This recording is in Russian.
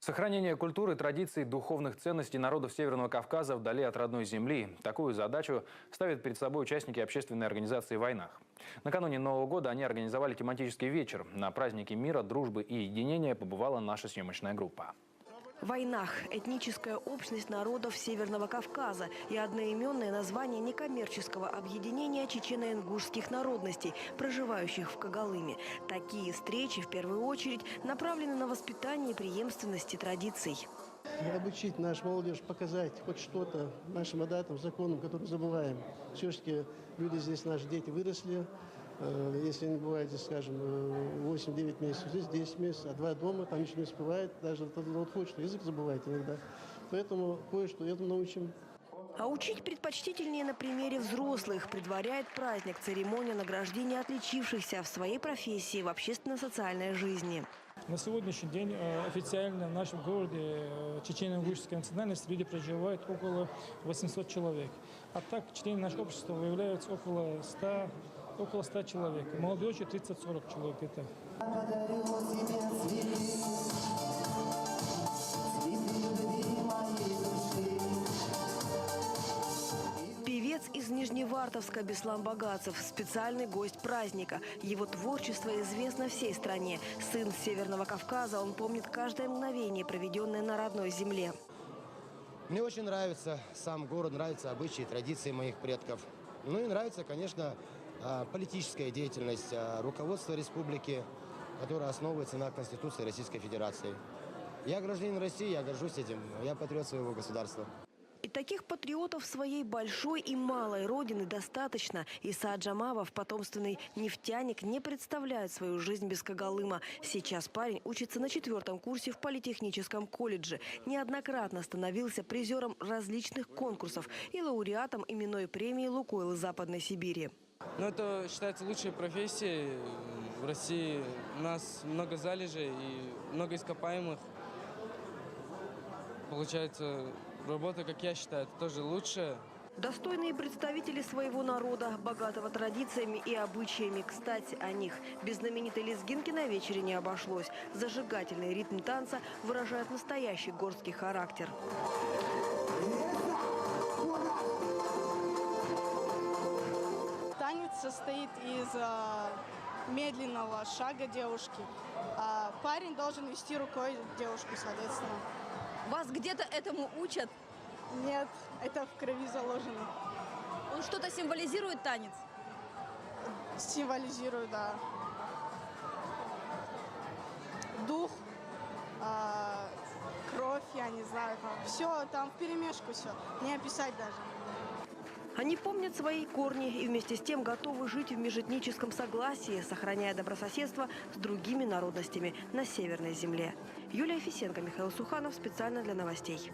Сохранение культуры, традиций, духовных ценностей народов Северного Кавказа вдали от родной земли. Такую задачу ставят перед собой участники общественной организации «Войнах». Накануне Нового года они организовали тематический вечер. На празднике мира, дружбы и единения побывала наша съемочная группа. «Войнах» – этническая общность народов Северного Кавказа и одноименное название некоммерческого объединения чечено-ингушских народностей, проживающих в Когалыме. Такие встречи в первую очередь направлены на воспитание преемственности традиций. Обучить нашу молодежь, показать хоть что-то нашим адатам, законам, которые забываем. Все-таки люди здесь, наши дети, выросли. Если не бывает, здесь, скажем, 8-9 месяцев, здесь 10 месяцев, а 2 дома, там ничего не успевает. Даже вот хоть что, язык забывает иногда. Поэтому кое-что этому научим. А учить предпочтительнее на примере взрослых. Предваряет праздник церемония награждения отличившихся в своей профессии в общественно-социальной жизни. На сегодняшний день официально в нашем городе чечено-ингушской национальности люди проживают около 800 человек. А так члены нашего общества выявляются около 100 человек. Молодежи 30-40 человек где-то. Певец из Нижневартовска Беслан Багацев – специальный гость праздника. Его творчество известно всей стране. Сын Северного Кавказа, он помнит каждое мгновение, проведенное на родной земле. Мне очень нравится сам город, нравятся обычаи, традиции моих предков. Ну и нравится, конечно, политическая деятельность руководства республики, которая основывается на Конституции Российской Федерации. Я гражданин России, я горжусь этим, я патриот своего государства. И таких патриотов своей большой и малой родины достаточно. Иса Джамавов, потомственный нефтяник, не представляет свою жизнь без Когалыма. Сейчас парень учится на 4-м курсе в политехническом колледже. Неоднократно становился призером различных конкурсов и лауреатом именной премии «Лукойл» Западной Сибири. Ну, это считается лучшей профессией в России. У нас много залежей и много ископаемых. Получается, работа, как я считаю, это тоже лучшая. Достойные представители своего народа, богатого традициями и обычаями. Кстати, о них. Без знаменитой лезгинки на вечере не обошлось. Зажигательный ритм танца выражает настоящий горский характер. Танец состоит из медленного шага девушки. А парень должен вести рукой девушку, соответственно. Вас где-то этому учат? Нет, это в крови заложено. Он что-то символизирует, танец? Символизирует, да. Дух, кровь, я не знаю, там. Все, там вперемешку все. Не описать даже. Они помнят свои корни и вместе с тем готовы жить в межэтническом согласии, сохраняя добрососедство с другими народностями на Северной земле. Юлия Фисенко, Михаил Суханов. Специально для новостей.